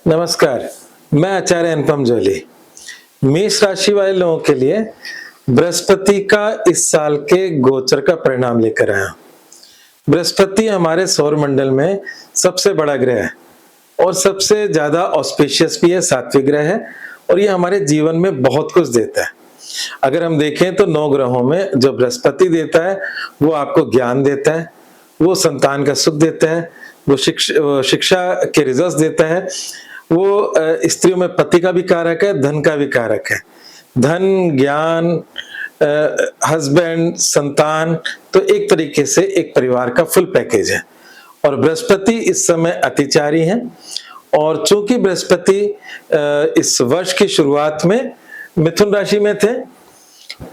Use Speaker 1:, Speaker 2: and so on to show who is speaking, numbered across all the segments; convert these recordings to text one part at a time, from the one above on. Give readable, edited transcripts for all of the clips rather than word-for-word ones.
Speaker 1: नमस्कार, मैं आचार्य अनुपम जोली। मेष राशि वाले लोगों के लिए बृहस्पति का इस साल के गोचर का परिणाम लेकर आया। बृहस्पति हमारे सौर मंडल में सबसे बड़ा ग्रह है और सबसे ज्यादा ऑस्पिशियस भी है, सात्विक ग्रह है और ये हमारे जीवन में बहुत कुछ देता है। अगर हम देखें तो 9 ग्रहों में जो बृहस्पति देता है वो आपको ज्ञान देता है, वो संतान का सुख देता है, वो शिक्षा के रिजल्ट्स देता है, वो स्त्रियों में पति का भी कारक है, धन का भी कारक है। धन, ज्ञान, हस्बैंड, संतान, तो एक तरीके से एक परिवार का फुल पैकेज है। और बृहस्पति इस समय अतिचारी है और चूंकि बृहस्पति इस वर्ष की शुरुआत में मिथुन राशि में थे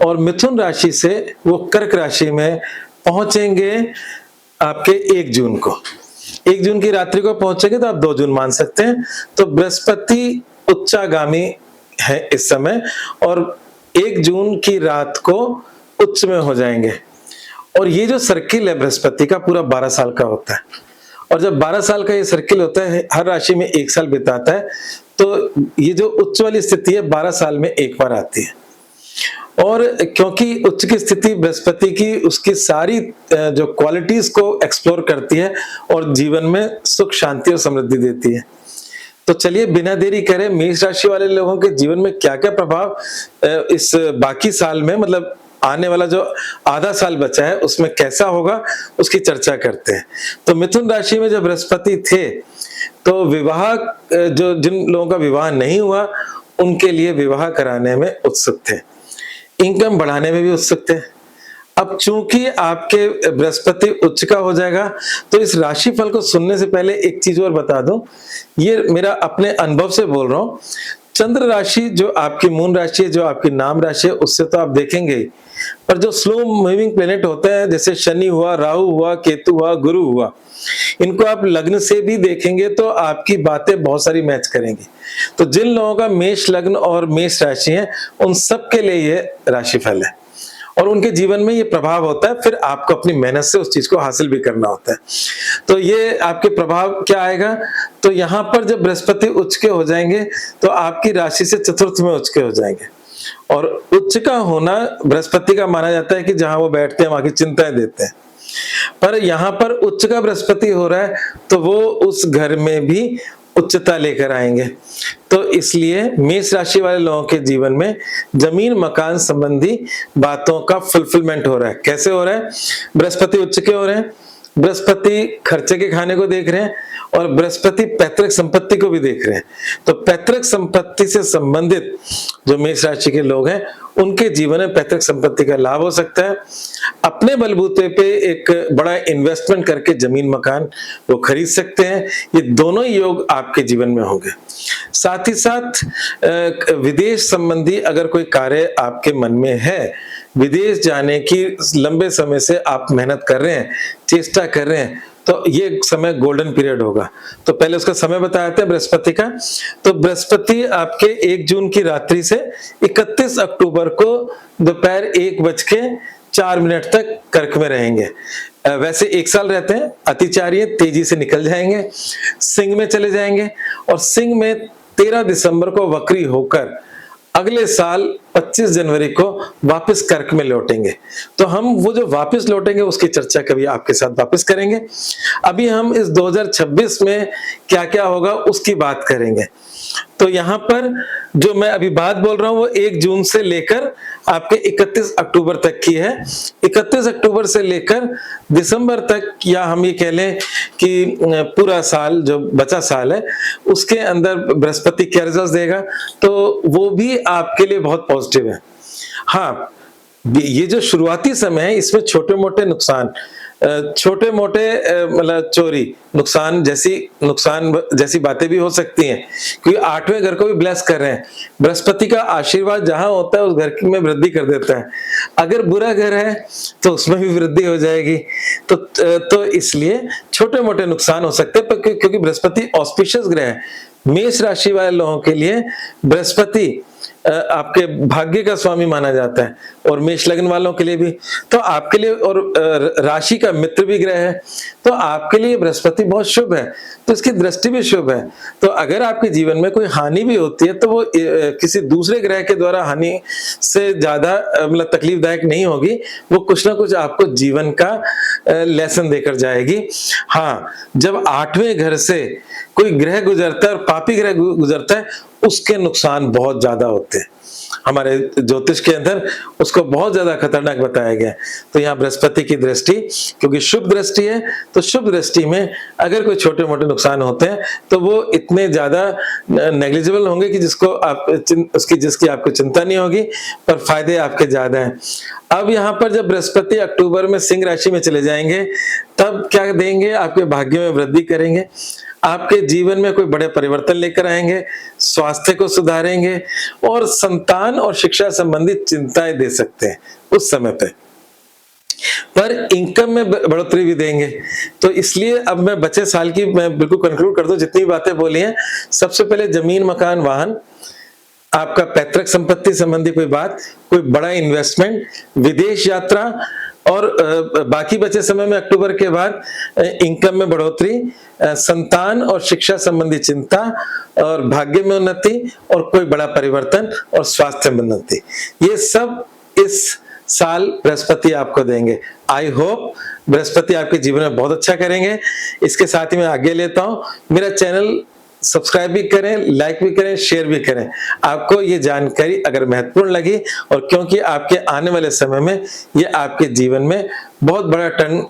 Speaker 1: और मिथुन राशि से वो कर्क राशि में पहुंचेंगे आपके 1 जून को। 1 जून की रात्रि को पहुंचेंगे तो आप 2 जून मान सकते हैं। तो बृहस्पति उच्चागामी है इस समय और 1 जून की रात को उच्च में हो जाएंगे। और ये जो सर्किल है बृहस्पति का पूरा 12 साल का होता है और जब 12 साल का ये सर्किल होता है, हर राशि में 1 साल बिताता है, तो ये जो उच्च वाली स्थिति है 12 साल में एक बार आती है। और क्योंकि उच्च की स्थिति बृहस्पति की उसकी सारी जो क्वालिटीज को एक्सप्लोर करती है और जीवन में सुख, शांति और समृद्धि देती है। तो चलिए बिना देरी करे मेष राशि वाले लोगों के जीवन में क्या क्या प्रभाव इस बाकी साल में, मतलब आने वाला जो आधा साल बचा है उसमें कैसा होगा, उसकी चर्चा करते हैं। तो मिथुन राशि में जब बृहस्पति थे तो विवाह, जो जिन लोगों का विवाह नहीं हुआ उनके लिए विवाह कराने में उत्सुक थे, इनकम बढ़ाने में भी उत्सुक थे। अब चूंकि आपके बृहस्पति उच्च का हो जाएगा तो इस राशिफल को सुनने से पहले एक चीज और बता दूं, ये मेरा अपने अनुभव से बोल रहा हूं। चंद्र राशि जो आपकी मून राशि है, जो आपकी नाम राशि है, उससे तो आप देखेंगे ही, पर जो स्लो मूविंग प्लेनेट होते हैं जैसे शनि हुआ, राहु हुआ, केतु हुआ, गुरु हुआ, इनको आप लग्न से भी देखेंगे तो आपकी बातें बहुत सारी मैच करेंगी। तो जिन लोगों का मेष लग्न और मेष राशि है उन सब के लिए ये राशिफल है और उनके जीवन में ये प्रभाव होता है। फिर आपको अपनी मेहनत से उस चीज को हासिल भी करना होता है। तो ये आपके प्रभाव क्या आएगा, तो यहाँ पर जब बृहस्पति उच्च के हो जाएंगे तो आपकी राशि से चतुर्थ में उच्च के हो जाएंगे। और उच्च का होना बृहस्पति का माना जाता है कि जहां वो बैठते हैं वहां की चिंताएं देते हैं, पर यहाँ पर उच्च का बृहस्पति हो रहा है तो वो उस घर में भी उच्चता लेकर आएंगे। तो इसलिए मेष राशि वाले लोगों के जीवन में जमीन मकान संबंधी बातों का फुलफिलमेंट हो रहा है। कैसे हो रहा है? बृहस्पति उच्च के हो रहे हैं, बृहस्पति खर्चे के खाने को देख रहे हैं और बृहस्पति पैतृक संपत्ति को भी देख रहे हैं। तो पैतृक संपत्ति से संबंधित जो मेष राशि के लोग हैं उनके जीवन में पैतृक संपत्ति का लाभ हो सकता है। अपने बलबूते पे एक बड़ा इन्वेस्टमेंट करके जमीन मकान वो खरीद सकते हैं। ये दोनों ही योग आपके जीवन में होंगे। साथ ही साथ विदेश संबंधी अगर कोई कार्य आपके मन में है, विदेश जाने की लंबे समय से आप मेहनत कर रहे हैं, चेष्टा कर रहे हैं, तो ये समय गोल्डन पीरियड होगा। तो पहले उसका समय बताते हैं बृहस्पति का। तो बृहस्पति आपके 1 जून की रात्रि से 31 अक्टूबर को दोपहर 1:04 तक कर्क में रहेंगे। वैसे 1 साल रहते हैं, अतिचारी तेजी से निकल जाएंगे, सिंह में चले जाएंगे और सिंह में 13 दिसंबर को वक्री होकर अगले साल 25 जनवरी को वापस कर्क में लौटेंगे। तो हम वो जो वापस लौटेंगे उसकी चर्चा कभी आपके साथ वापस करेंगे। अभी हम इस 2026 में क्या क्या होगा उसकी बात करेंगे। तो यहाँ पर जो मैं अभी बात बोल रहा हूँ वो 1 जून से लेकर आपके 31 अक्टूबर तक की है। 31 अक्टूबर से लेकर दिसंबर तक, या हम ये कह लें कि पूरा साल जो बचा साल है उसके अंदर बृहस्पति क्या रिजल्ट देगा, तो वो भी आपके लिए बहुत पॉजिटिव है। हाँ, ये जो शुरुआती समय है इसमें छोटे मोटे नुकसान, छोटे मोटे मतलब चोरी नुकसान जैसी बातें भी हो सकती हैं, क्योंकि 8वें घर को भी ब्लेस कर रहे हैं। बृहस्पति का आशीर्वाद जहां होता है उस घर में वृद्धि कर देता है। अगर बुरा घर है तो उसमें भी वृद्धि हो जाएगी। तो इसलिए छोटे मोटे नुकसान हो सकते हैं, क्योंकि बृहस्पति ऑस्पिशियस ग्रह है। मेष राशि वाले लोगों के लिए बृहस्पति आपके भाग्य का स्वामी माना जाता है और मेष लग्न वालों के लिए भी। तो आपके लिए, और राशि का मित्र भी ग्रह है, तो आपके लिए बृहस्पति बहुत शुभ है, तो इसकी दृष्टि भी शुभ है। तो अगर आपके जीवन में कोई हानि भी होती है तो वो किसी दूसरे ग्रह के द्वारा हानि से ज्यादा मतलब तकलीफदायक नहीं होगी, वो कुछ ना कुछ आपको जीवन का लेसन देकर जाएगी। हाँ, जब 8वें घर से कोई ग्रह गुजरता है और पापी ग्रह गुजरता है, उसके नुकसान बहुत ज्यादा होते हैं। हमारे ज्योतिष के अंदर उसको बहुत ज्यादा खतरनाक बताया गया है। तो यहाँ बृहस्पति की दृष्टि, क्योंकि शुभ दृष्टि है, तो शुभ दृष्टि में अगर कोई छोटे मोटे नुकसान होते हैं तो वो इतने ज्यादा नेग्लिजिबल होंगे कि जिसकी आपको चिंता नहीं होगी, पर फायदे आपके ज्यादा हैं। अब यहाँ पर जब बृहस्पति अक्टूबर में सिंह राशि में चले जाएंगे, तब क्या देंगे? आपके भाग्य में वृद्धि करेंगे, आपके जीवन में कोई बड़े परिवर्तन लेकर आएंगे, स्वास्थ्य को सुधारेंगे और संतान और शिक्षा संबंधित चिंताएं दे सकते हैं उस समय पे, पर इनकम में बढ़ोतरी भी देंगे। तो इसलिए अब मैं बचे साल की मैं बिल्कुल कंक्लूड कर दूं, जितनी बातें बोली हैं, सबसे पहले जमीन, मकान, वाहन, आपका पैतृक संपत्ति संबंधी कोई बात, कोई बड़ा इन्वेस्टमेंट, विदेश यात्रा, और बाकी बचे समय में अक्टूबर के बाद इनकम में बढ़ोतरी, संतान और शिक्षा संबंधी चिंता, और भाग्य में उन्नति, और कोई बड़ा परिवर्तन, और स्वास्थ्य में उन्नति। ये सब इस साल बृहस्पति आपको देंगे। आई होप बृहस्पति आपके जीवन में बहुत अच्छा करेंगे। इसके साथ ही मैं आगे लेता हूं, मेरा चैनल सब्सक्राइब भी करें, लाइक भी करें, शेयर भी करें। आपको ये जानकारी अगर महत्वपूर्ण लगी, और क्योंकि आपके आने वाले समय में ये आपके जीवन में बहुत बड़ा टर्न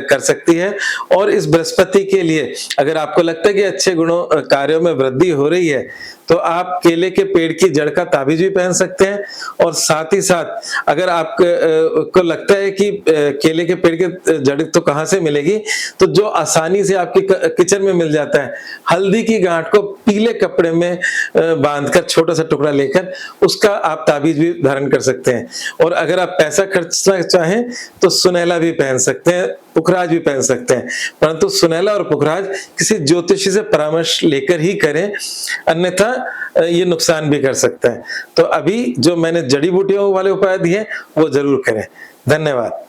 Speaker 1: कर सकती है। और इस बृहस्पति के लिए अगर आपको लगता है कि अच्छे गुणों कार्यों में वृद्धि हो रही है, तो आप केले के पेड़ की जड़ का ताबीज भी पहन सकते हैं। और साथ ही साथ अगर आपको लगता है कि केले के पेड़ की जड़ तो कहाँ से मिलेगी, तो जो आसानी से आपके किचन में मिल जाता है, हल्दी की गांठ को पीले कपड़े में बांधकर छोटा सा टुकड़ा लेकर उसका आप ताबीज भी धारण कर सकते हैं। और अगर आप पैसा खर्चना चाहें तो सुनहला भी पहन सकते हैं, पुखराज भी पहन सकते हैं, परंतु सुनहला और पुखराज किसी ज्योतिषी से परामर्श लेकर ही करें, अन्यथा ये नुकसान भी कर सकता है। तो अभी जो मैंने जड़ी बूटियों वाले उपाय दिए वो जरूर करें। धन्यवाद।